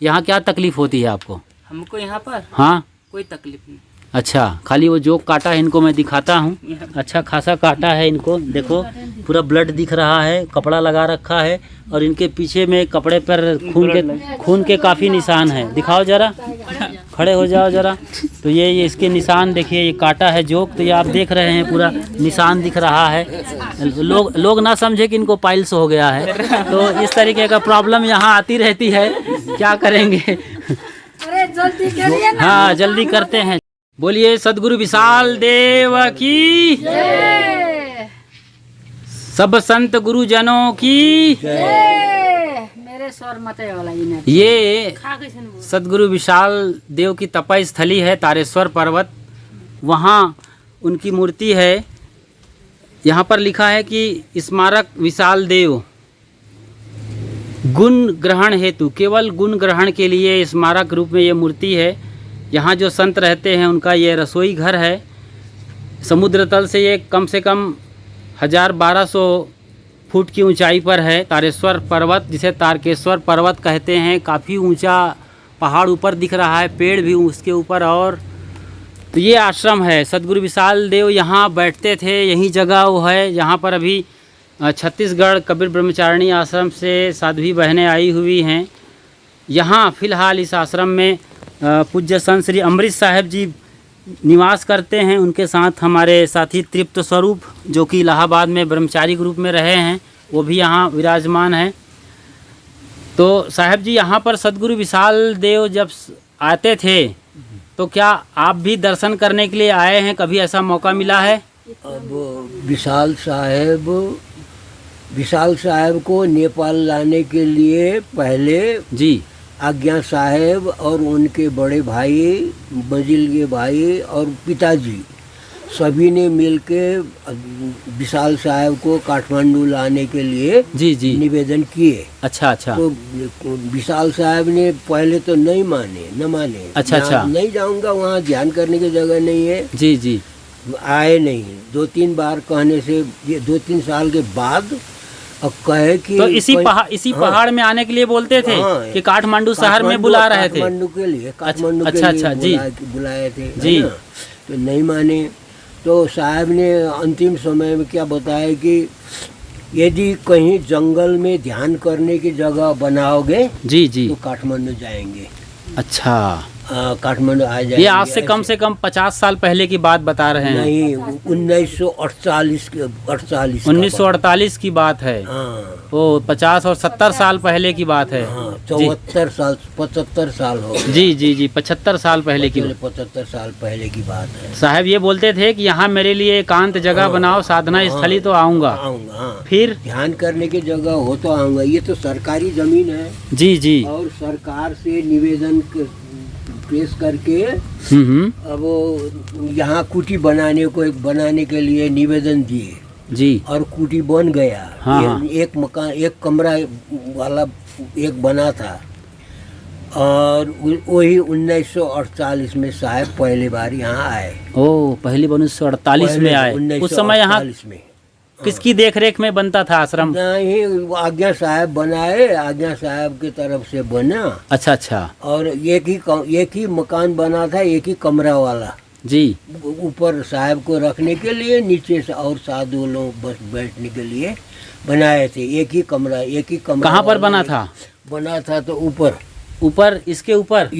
यहाँ क्या तकलीफ होती है आपको? हमको यहाँ पर हाँ, कोई तकलीफ नहीं। अच्छा, खाली वो जो काटा है इनको मैं दिखाता हूँ। अच्छा खासा काटा है इनको, देखो पूरा ब्लड दिख रहा है, कपड़ा लगा रखा है और इनके पीछे में कपड़े पर खून के काफ़ी निशान हैं। दिखाओ जरा, खड़े हो जाओ जरा। तो ये इसके निशान देखिए, ये काटा है जो, तो ये आप देख रहे हैं पूरा निशान दिख रहा है। लोग ना समझे कि इनको पाइल्स हो गया है, तो इस तरीके का प्रॉब्लम यहाँ आती रहती है, क्या करेंगे। अरे जल्दी करिए ना। हाँ जल्दी करते हैं। बोलिए सद्गुरु विशाल देव की जय। सब संत गुरुजनों की जय। मेरे स्वर मते वाला ही नहीं। ये सद्गुरु विशाल देव की तपस्या स्थली है तारेश्वर पर्वत, वहाँ उनकी मूर्ति है। यहाँ पर लिखा है कि स्मारक विशाल देव गुण ग्रहण हेतु, केवल गुण ग्रहण के लिए स्मारक रूप में ये मूर्ति है। यहाँ जो संत रहते हैं उनका ये रसोई घर है। समुद्र तल से ये कम से कम 1200 फुट की ऊंचाई पर है तारेश्वर पर्वत, जिसे तारकेश्वर पर्वत कहते हैं। काफ़ी ऊंचा पहाड़ ऊपर दिख रहा है, पेड़ भी उसके ऊपर। और तो ये आश्रम है, सद्गुरु विशाल देव यहाँ बैठते थे, यही जगह वो है। यहाँ पर अभी छत्तीसगढ़ कबीर ब्रह्मचारिणी आश्रम से साध्वी बहनें आई हुई हैं। यहाँ फ़िलहाल इस आश्रम में पूज्य संत श्री अमृत साहब जी निवास करते हैं। उनके साथ हमारे साथी तृप्त स्वरूप, जो कि इलाहाबाद में ब्रह्मचारी ग्रुप में रहे हैं, वो भी यहाँ विराजमान हैं। तो साहब जी, यहाँ पर सद्गुरु विशाल देव जब आते थे तो क्या आप भी दर्शन करने के लिए आए हैं? कभी ऐसा मौका मिला है? अब विशाल साहब को नेपाल लाने के लिए पहले जी आज्ञा साहब और उनके बड़े भाई, मजिल के भाई और पिताजी सभी ने मिलके विशाल साहब को काठमांडू लाने के लिए जी निवेदन किए। अच्छा। तो विशाल साहब ने पहले तो नहीं माने। अच्छा। नहीं जाऊंगा, वहाँ ध्यान करने की जगह नहीं है। जी आए नहीं। 2-3 बार कहने से, ये 2-3 साल के बाद अब कहे कि तो इसी पहाड़ में आने के लिए बोलते थे कि काठमांडू शहर में बुला रहे थे। काठमांडू के लिए अच्छा जी बुलाए थे जी। तो नहीं माने। तो साहब ने अंतिम समय में क्या बताया कि यदि कहीं जंगल में ध्यान करने की जगह बनाओगे जी तो काठमांडू जाएंगे। अच्छा, काठमांडू आ जाएंगे। ये आज से कम 50 साल पहले की बात बता रहे हैं? नहीं, 1948 की बात है। हाँ। वो 50 और 70 साल पहले की बात है। हाँ, 75 साल हो गए। जी 75 साल पहले की 75 साल पहले की बात है। साहब ये बोलते थे कि यहाँ मेरे लिए एकांत जगह बनाओ, साधना स्थली, तो आऊँगा। हाँ। फिर ध्यान करने की जगह हो तो आऊँगा। ये तो सरकारी जमीन है जी और सरकार से निवेदन पेश करके अब यहाँ कुटी बनाने के लिए निवेदन दिए जी। और कुटी बन गया। हाँ। एक मकान, एक कमरा वाला एक बना था। और वही 1948 में साहब पहली बार यहाँ आए। ओ, पहली बार 1948 में आए। उस समय यहाँ में किसकी देखरेख में बनता था आश्रम? नहीं, आज्ञा साहब बनाए, आज्ञा साहब की तरफ से बना। अच्छा। और एक ही मकान बना था, एक ही कमरा वाला जी। ऊपर साहब को रखने के लिए, नीचे से और साधु लोग बस बैठने के लिए बनाए थे। एक ही कमरा कहाँ पर बना था? बना था तो इसके ऊपर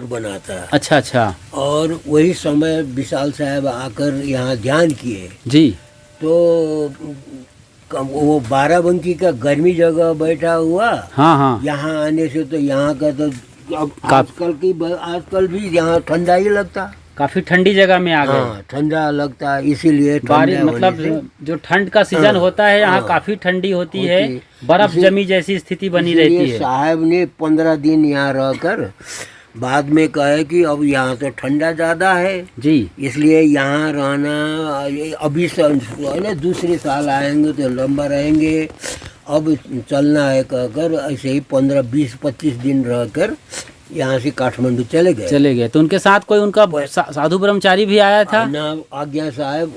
बना था। अच्छा। और वही समय विशाल साहब आकर यहाँ ध्यान किए जी। तो वो बाराबंकी का गर्मी जगह बैठा हुआ। हाँ। यहाँ आने से तो यहाँ का तो अब आजकल भी यहाँ ठंडा ही लगता। काफी ठंडी जगह में आ गए। हाँ, ठंडा लगता, इसीलिए बारिश मतलब जो ठंड का सीजन होता है यहाँ काफी ठंडी होती है, बर्फ जमी जैसी स्थिति बनी रहती है। साहब ने 15 दिन यहाँ रहकर बाद में कहे कि अब यहाँ तो ठंडा ज़्यादा है जी, इसलिए यहाँ रहना। अभी दूसरे साल आएंगे तो लंबा रहेंगे, अब चलना है कहकर ऐसे ही 15-20-25 दिन रहकर यहाँ से काठमांडू चले गए। तो उनके साथ कोई उनका साधु ब्रह्मचारी भी आया था ना? आज्ञा साहब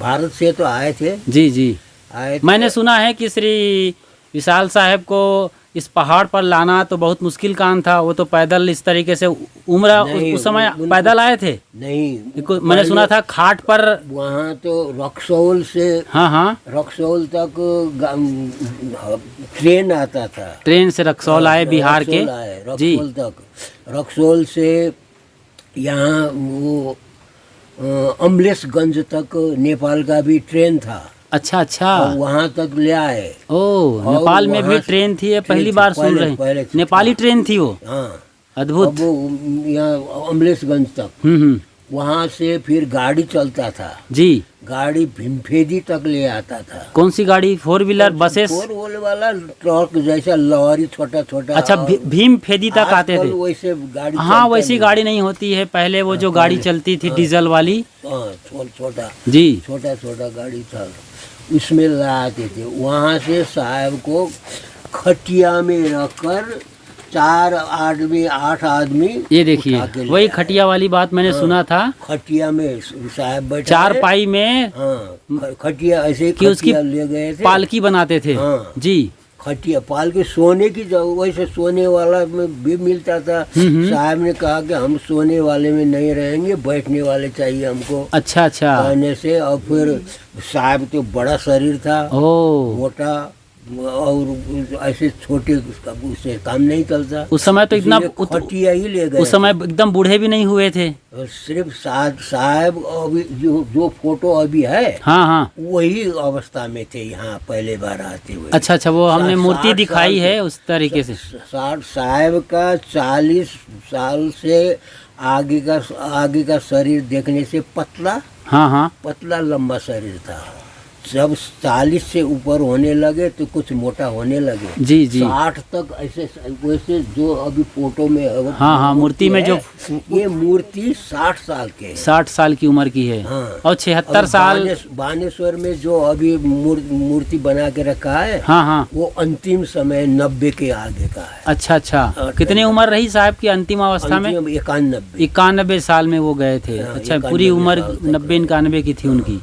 भारत से तो आए थे। जी आए थे। मैंने सुना है कि श्री विशाल साहब को इस पहाड़ पर लाना तो बहुत मुश्किल काम था। वो तो पैदल इस तरीके से उम्र नहीं, उस समय उनको- पैदल आए थे। नहीं, मैंने सुना था खाट पर। वहाँ तो रक्सौल से हाँ हाँ, रक्सौल तक ट्रेन आता था। ट्रेन से रक्सौल आए बिहार के। रक्सौल आए, जी रक्सौल तक। रक्सौल से यहाँ वो अमलेशगंज तक नेपाल का भी ट्रेन था। अच्छा अच्छा। और वहाँ तक ले आए। ओ, और नेपाल में भी वहाँ से ट्रेन थी, ये ट्रेन पहली थी, बार सुन पहले- रहे पहले हैं। से नेपाली था। ट्रेन थी वो। हाँ, अद्भुत। अब वो यहाँ अमलेशगंज तक, हम्म। वहाँ से फिर गाड़ी चलता था। जी, गाड़ी भीमफेदी तक ले आता था। कौन सी गाड़ी? 4 व्हीलर, बसेस? 4 व्हीलर वाला ट्रक जैसा लॉरी, छोटा छोटा। अच्छा, भीम फेदी तक आते आजकल थे। वैसे गाड़ी हाँ, चलता वैसी नहीं। गाड़ी नहीं होती है। पहले वो जो गाड़ी पहले। चलती थी हाँ। डीजल वाली। हाँ, छोटा जी। छोटा छोटा गाड़ी था, उसमें लाते थे। वहाँ से साहब को खटिया में रखकर 8 आदमी ये देखिए, उठा के ले वही आए। खटिया वाली बात मैंने सुना था। खटिया में साहब बैठा चार है। पाई में हाँ, खटिया ऐसे ही कि उसकी खटिया ले गए थे। पालकी बनाते थे। हाँ। जी। खटिया पाल के सोने की वैसे सोने वाला में भी मिलता था। साहब ने कहा कि हम सोने वाले में नहीं रहेंगे, बैठने वाले चाहिए हमको। अच्छा अच्छा। कहने से और फिर साहब तो बड़ा शरीर था, ओ, मोटा, और ऐसे छोटे उससे काम नहीं चलता। उस समय तो इतना इसीलिए खटिया ही ले गए। उस समय एकदम बूढ़े भी नहीं हुए थे। और सिर्फ साहब अभी जो फोटो अभी है, हाँ हाँ। वही अवस्था में थे यहाँ पहले बार आते हुए। अच्छा अच्छा, वो हमने 60 मूर्ति दिखाई साल है के- उस तरीके से। 60 साहब का 40 साल से आगे का शरीर देखने से पतला हाँ हाँ। पतला लंबा शरीर था। जब 40 से ऊपर होने लगे तो कुछ मोटा होने लगे। जी जी। 60 तक ऐसे वैसे जो अभी फोटो में हाँ हाँ, मूर्ति में जो ये मूर्ति 60 साल के है। 60 साल की उम्र की है। हाँ। और 76 साल। बानेश्वर में जो अभी मूर्ति बना के रखा है, हाँ हाँ। वो अंतिम समय 90 के आगे का है। अच्छा अच्छा। कितनी उम्र रही साहब की अंतिम अवस्था में? 91। 91 साल में वो गए थे। हाँ, अच्छा, 91 पूरी उम्र साल तक 90-91 की थी उनकी।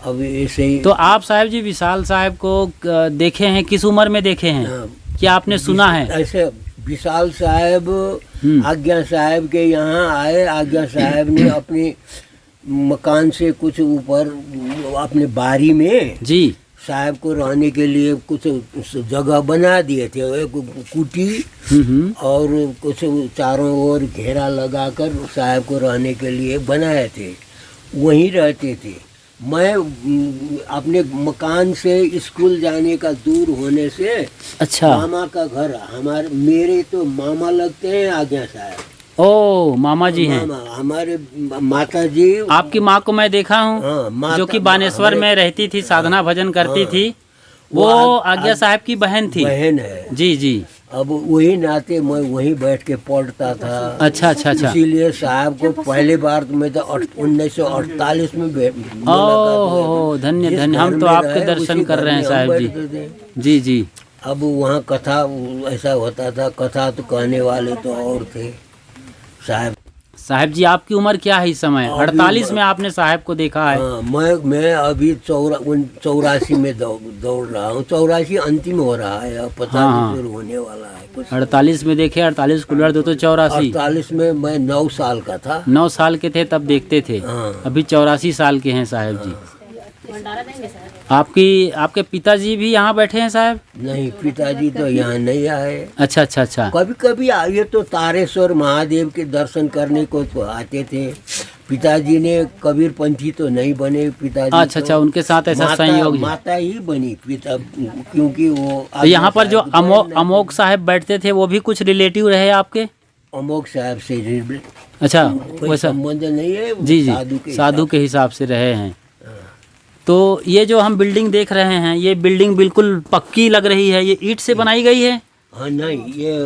अब ऐसे ही तो आप साहब जी विशाल साहब को देखे हैं, किस उम्र में देखे हैं? हाँ, क्या आपने सुना है? ऐसे विशाल साहब आज्ञा साहब के यहाँ आए। आज्ञा साहब ने अपने मकान से कुछ ऊपर अपने बारी में जी। साहब को रहने के लिए कुछ जगह बना दिए थे। एक कुटी और कुछ चारों ओर घेरा लगाकर साहब को रहने के लिए बनाए थे, वहीं रहते थे। मैं अपने मकान से स्कूल जाने का दूर होने से अच्छा। मामा का घर मेरे तो मामा लगते हैं आज्ञा साहब। ओ, मामा जी हैं। मामा हमारे माता जी। आपकी माँ को मैं देखा हूँ, हाँ, माता- जो कि बानेश्वर में रहती थी, साधना भजन करती थी। वो आज्ञा साहब की बहन थी। बहन है। जी जी। अब वही नाते मैं वहीं बैठ के पढ़ता था। अच्छा अच्छा अच्छा। इसीलिए साहब को पहले बार तो मैं तो 1948 में ओह, धन्य धन्य। हम तो आपके दर्शन कर रहे हैं साहब जी। जी जी। अब वहाँ कथा ऐसा होता था, कथा तो कहने वाले तो और थे। साहब जी आपकी उम्र क्या है इस समय? 48 में आपने साहब को देखा है। हाँ, मैं अभी 84 में दौड़ रहा हूँ। 84 अंतिम हो रहा है, अब 50 शुरू होने वाला है कुछ। 48 में देखे, 48 को लड़ दो तो 84। 48 में मैं 9 साल का था। 9 साल के थे तब देखते थे। हाँ। अभी 84 साल के हैं साहब जी। आपके पिताजी भी यहाँ बैठे हैं साहब? नहीं, पिताजी तो यहाँ नहीं आए। अच्छा अच्छा अच्छा। कभी कभी आए तो तारेश्वर महादेव के दर्शन करने को तो आते थे। पिताजी ने कबीर पंथी तो नहीं बने। पिताजी अच्छा अच्छा, उनके साथ ऐसा संयोग है। माता ही बनी पिता, क्योंकि वो तो यहाँ पर जो अमोक साहब बैठते थे वो भी कुछ रिलेटिव रहे आपके? अमोक साहब से अच्छा, कोई वैसा संबंध नहीं है। जी जी, साधु के हिसाब से रहे हैं। तो ये जो हम बिल्डिंग देख रहे हैं, ये बिल्डिंग बिल्कुल पक्की लग रही है। ये ईंट से बनाई गई है? हाँ नहीं, ये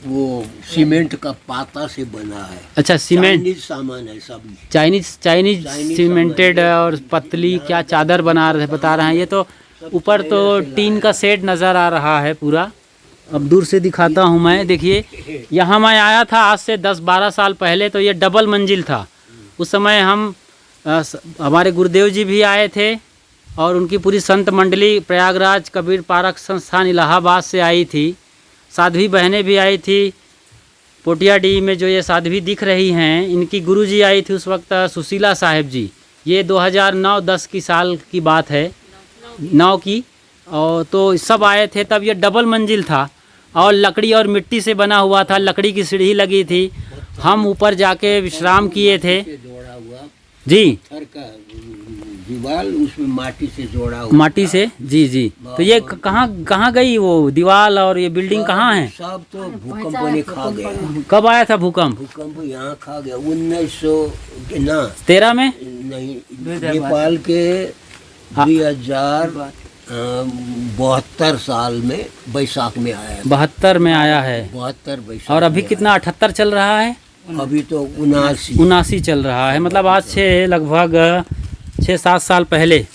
वो सीमेंट का पाता से बना है। अच्छा, सीमेंट चाइनीज सामान है सब। चाइनीज सीमेंटेड और पतली क्या चादर बता रहे हैं। ये तो ऊपर तो टीन का सेट नज़र आ रहा है पूरा। अब दूर से दिखाता हूँ मैं। देखिए, यहाँ मैं आया था आज से 10-12 साल पहले, तो ये डबल मंजिल था। उस समय हमारे गुरुदेव जी भी आए थे और उनकी पूरी संत मंडली प्रयागराज कबीर पारक संस्थान इलाहाबाद से आई थी। साध्वी बहनें भी आई थी। पोटियाडी में जो ये साध्वी दिख रही हैं, इनकी गुरुजी आई थी उस वक्त सुशीला साहेब जी। ये 2009-10 की साल की बात है, 9 की। और तो सब आए थे, तब ये डबल मंजिल था और लकड़ी और मिट्टी से बना हुआ था, लकड़ी की सीढ़ी लगी थी। हम ऊपर जाके विश्राम किए थे जोड़ा हुआ जी, घर का दीवार उसमें माटी से जोड़ा हुआ माटी से। जी जी। तो ये कहाँ गई वो दीवार और ये बिल्डिंग कहाँ है? सब तो भूकंप ने खा गया। कब आया था भूकंप? भूकंप यहाँ खा गया 1913 में नहीं, नेपाल के 2072 साल में बैसाख में आया। 72 में आया है। 72 बैसाख। और अभी कितना 78 चल रहा है? अभी तो 79 चल रहा है। मतलब आज से लगभग 6-7 साल पहले,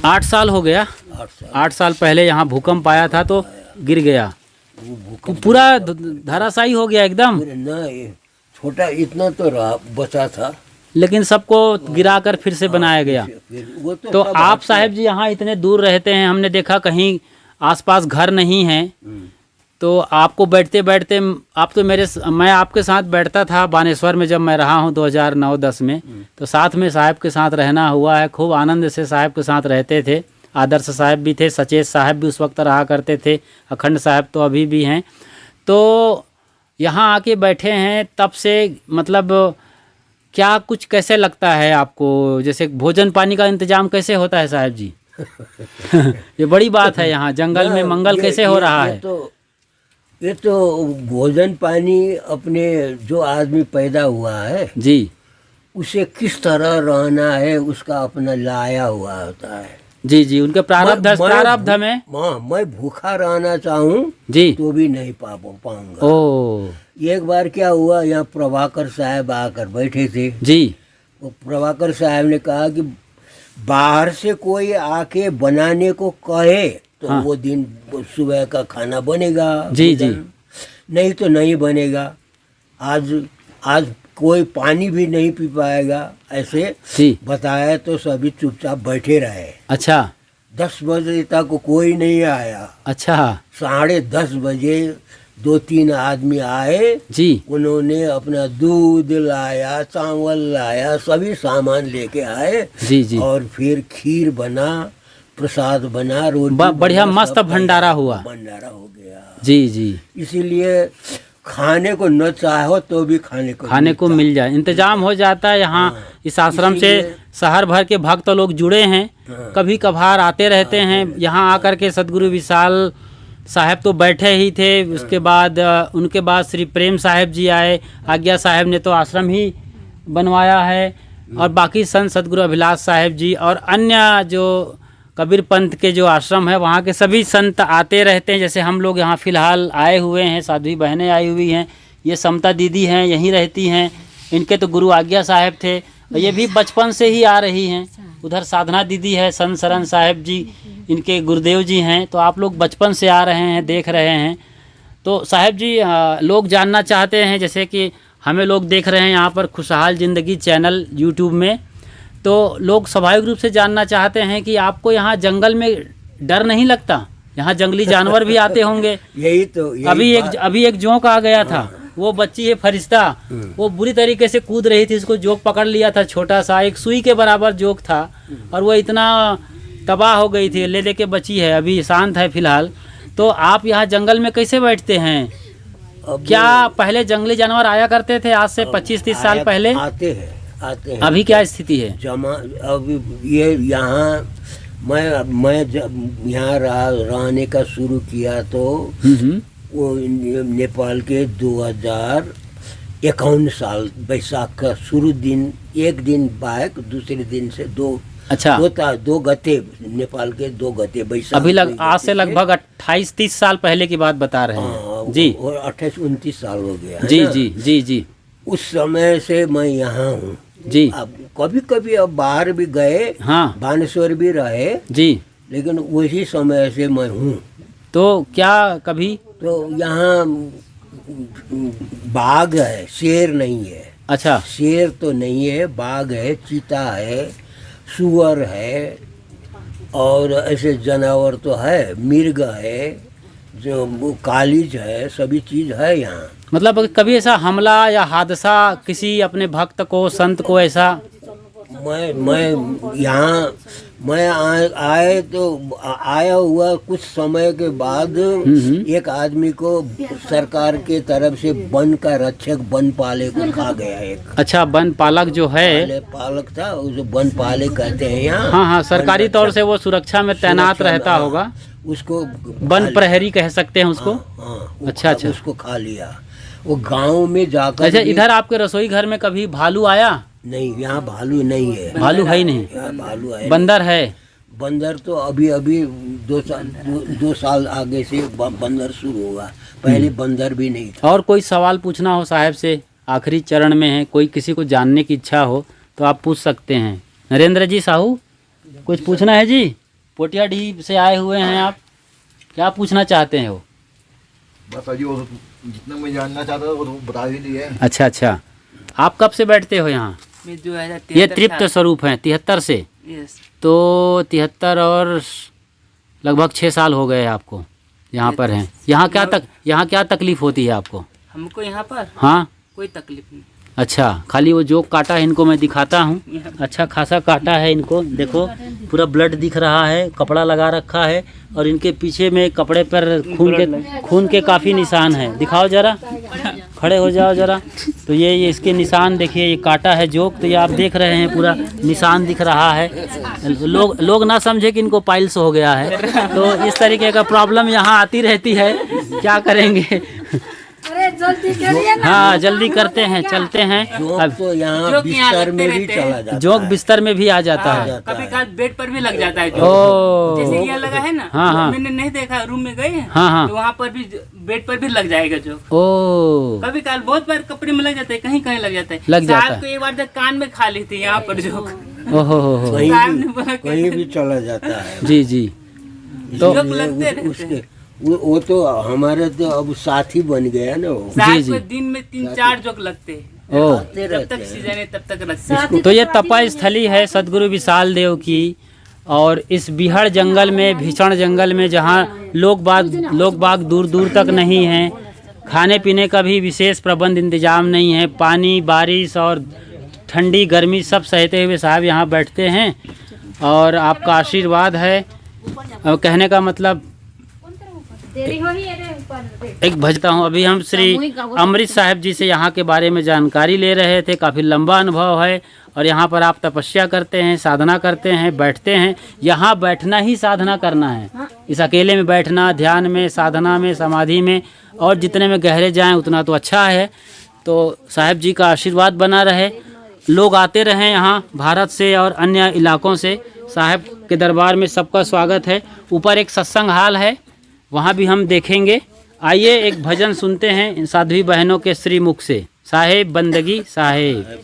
8 साल हो गया। 8 साल पहले यहाँ भूकंप आया था तो गिर गया, तो पूरा धराशायी हो गया एकदम। ना ये छोटा इतना तो रहा बचा था, लेकिन सबको गिराकर फिर से बनाया गया। वो तो आप साहब जी यहाँ इतने दूर रहते हैं, हमने देखा कहीं आसपास घर नहीं है, तो आपको बैठते बैठते आप तो मैं आपके साथ बैठता था बानेश्वर में जब मैं रहा हूँ 2009-10 में, तो साथ में साहब के साथ रहना हुआ है। खूब आनंद से साहब के साथ रहते थे। आदर्श साहब भी थे, सचेत साहब भी उस वक्त रहा करते थे, अखंड साहब तो अभी भी हैं। तो यहाँ आके बैठे हैं तब से, मतलब क्या कुछ कैसे लगता है आपको? जैसे भोजन पानी का इंतजाम कैसे होता है साहब जी? ये बड़ी बात है, यहाँ जंगल में मंगल कैसे हो रहा है? ये तो भोजन पानी अपने जो आदमी पैदा हुआ है जी, उसे किस तरह रहना है उसका अपना लाया हुआ होता है। जी जी, उनके प्रारब्ध में। मैं भूखा रहना चाहूँ जी तो भी नहीं पाऊंगा। ओ, एक बार क्या हुआ, यहाँ प्रभाकर साहब आकर बैठे थे जी। वो प्रभाकर साहब ने कहा कि बाहर से कोई आके बनाने को कहे तो हाँ। वो दिन सुबह का खाना बनेगा। जी जी। नहीं तो नहीं बनेगा। आज कोई पानी भी नहीं पी पाएगा, ऐसे जी बताया तो सभी चुपचाप बैठे रहे। अच्छा 10 बजे तक कोई नहीं आया। अच्छा 10:30 बजे 2-3 आदमी आए जी। उन्होंने अपना दूध लाया, चावल लाया, सभी सामान लेके आए। जी जी। और फिर खीर बना, प्रसाद बना, रोटी बढ़िया बना, मस्त सब भंडारा हुआ। भंडारा हो गया। जी जी। इसीलिए खाने को न चाहो तो भी खाने को मिल जाए, इंतजाम हो जाता है। यहाँ इस आश्रम से शहर भर के भक्त लोग जुड़े हैं, कभी कभार आते रहते हैं। यहाँ आकर के सदगुरु विशाल साहब तो बैठे ही थे, उसके बाद उनके बाद श्री प्रेम साहब जी आए। आज्ञा साहब ने तो आश्रम ही बनवाया है, और बाकी संत सदगुरु अभिलाष साहब जी और अन्य जो कबीर पंथ के जो आश्रम है वहाँ के सभी संत आते रहते हैं। जैसे हम लोग यहाँ फ़िलहाल आए हुए हैं, साध्वी बहनें आई हुई हैं, ये समता दीदी हैं, यहीं रहती हैं। इनके तो गुरु आज्ञा साहब थे, और ये भी बचपन से ही आ रही हैं। उधर साधना दीदी है, संत शरण साहब जी इनके गुरुदेव जी हैं। तो आप लोग बचपन से आ रहे हैं, देख रहे हैं। तो साहब जी लोग जानना चाहते हैं, जैसे कि हमें लोग देख रहे हैं यहाँ पर खुशहाल ज़िंदगी चैनल यूट्यूब में, तो लोग स्वाभाविक रूप से जानना चाहते हैं कि आपको यहाँ जंगल में डर नहीं लगता? यहाँ जंगली जानवर भी आते होंगे। अभी एक जोंक आ गया था, वो बच्ची है फरिश्ता, वो बुरी तरीके से कूद रही थी, उसको जोंक पकड़ लिया था, छोटा सा एक सुई के बराबर जोंक था, और वो इतना तबाह हो गई थी, ले के बची है, अभी शांत है फिलहाल। तो आप यहाँ जंगल में कैसे बैठते हैं? क्या पहले जंगली जानवर आया करते थे आज से 25-30 साल पहले? आते हैं। अभी क्या स्थिति है? अभी ये यहाँ मैं जब यहाँ रहने का शुरू किया तो वो नेपाल के 2051 साल बैसाख का शुरू दिन, एक दिन बाइक, दूसरे दिन से 2 गते, नेपाल के 2 गते बैसाख। अभी आज से लगभग 28-30 साल पहले की बात बता रहे हैं जी। और 28-29 साल हो गया जी जी जी जी। उस समय से मैं यहाँ हूँ जी। अब कभी कभी अब बाहर भी गए, हाँ, बानेश्वर भी रहे जी, लेकिन वही समय से मैं हूँ। तो क्या कभी तो यहाँ बाघ है, शेर नहीं है। अच्छा, शेर तो नहीं है, बाघ है, चीता है, सुअर है, और ऐसे जानवर तो है, मिर्ग है, जो वो कॉलेज है, सभी चीज है यहाँ। मतलब कभी ऐसा हमला या हादसा किसी अपने भक्त को, संत को ऐसा? मैं यहाँ आए तो आया हुआ कुछ समय के बाद एक आदमी को सरकार के तरफ से वन का रक्षक, वन पाले को खा गया एक। अच्छा, वन पालक जो है, पालक था, उसे वन पाले कहते हैं यहाँ। हाँ हाँ, सरकारी तौर से वो सुरक्षा में तैनात रहता होगा, उसको वन प्रहरी कह सकते हैं उसको। हाँ, अच्छा, उसको खा लिया। वो गांव में जाकर। अच्छा, इधर आपके रसोई घर में कभी भालू आया? नहीं, यहाँ भालू नहीं है। भालू है ही नहीं? यहाँ भालू है। बंदर है? बंदर तो अभी 2 साल आगे से बंदर शुरू हुआ, पहले बंदर भी नहीं था। और कोई सवाल पूछना हो साहब से, आखिरी चरण में है, कोई किसी को जानने की इच्छा हो तो आप पूछ सकते हैं। नरेंद्र जी साहू, कुछ पूछना है जी? पोटियाडीह से आए हुए हैं आप, क्या पूछना चाहते हैं? वो बस अजी वो जितना मैं जानना चाहता था वो तो बता ही दिया है। अच्छा अच्छा, आप कब से बैठते हो यहाँ? मैं 2073 ये तृप्त स्वरूप है 73 से, यस। तो 73 और लगभग 6 साल हो गए आपको यहाँ पर हैं। यहाँ क्या तकलीफ होती है आपको? हमको यहाँ पर हाँ, कोई तकलीफ नहीं। अच्छा, खाली वो जोक काटा है, इनको मैं दिखाता हूँ, अच्छा खासा काटा है इनको, देखो पूरा ब्लड दिख रहा है, कपड़ा लगा रखा है और इनके पीछे में कपड़े पर खून के काफ़ी निशान हैं। दिखाओ जरा, खड़े हो जाओ जरा। तो ये इसके निशान देखिए, ये काटा है जोक, तो ये आप देख रहे हैं पूरा निशान दिख रहा है। लोग ना समझे कि इनको पाइल्स हो गया है, तो इस तरीके का प्रॉब्लम यहाँ आती रहती है, क्या करेंगे। अरे जल्दी करिए ना। हाँ, जल्दी करते हैं, चलते हैं। जोक तो यहाँ बिस्तर में भी चला जाता है। जोक बिस्तर में भी आ जाता है। कभी कभी बेड पर भी लग जाता है ओ, जो, जैसे ये लगा है ना। हाँ, हाँ। मैंने नहीं देखा, रूम में गए हैं हाँ, हाँ। तो वहाँ पर भी बेड पर भी लग जाएगा जो। ओ, कभी काल बहुत बार कपड़े में लग जाता है, कहीं कहीं लग जाता है। लग जाता साहब है। को एक बार तक कान में खा ली थी यहाँ पर जो। ओहो, कहीं भी चला जाता है। जी जी। तो जोक लगते रहते हैं। उसके वो तो हमारे तो अब साथी बन गया ना वो। साहब जी। को दिन में 3-4 जोक लगते हैं। ओ, जब तक सीजन है तब तक लगते हैं। तो ये तपा स्थली है सदगुरु विशाल देव की, और इस बिहार जंगल में, भीषण जंगल में, जहाँ लोग बाग दूर दूर तक नहीं हैं, खाने पीने का भी विशेष प्रबंध इंतजाम नहीं है, पानी, बारिश और ठंडी गर्मी सब सहते हुए साहब यहाँ बैठते हैं और आपका आशीर्वाद है। और कहने का मतलब एक भजता हूँ। अभी हम श्री अमृत साहब जी से यहाँ के बारे में जानकारी ले रहे थे, काफ़ी लंबा अनुभव है, और यहाँ पर आप तपस्या करते हैं, साधना करते हैं, बैठते हैं। यहाँ बैठना ही साधना करना है, इस अकेले में बैठना, ध्यान में, साधना में, समाधि में, और जितने में गहरे जाएं उतना तो अच्छा है। तो साहब जी का आशीर्वाद बना रहे, लोग आते रहें यहाँ भारत से और अन्य इलाकों से। साहब के दरबार में सबका स्वागत है। ऊपर एक सत्संग हाल है, वहाँ भी हम देखेंगे। आइए एक भजन सुनते हैं साध्वी बहनों के श्री मुख से। साहेब बंदगी साहेब।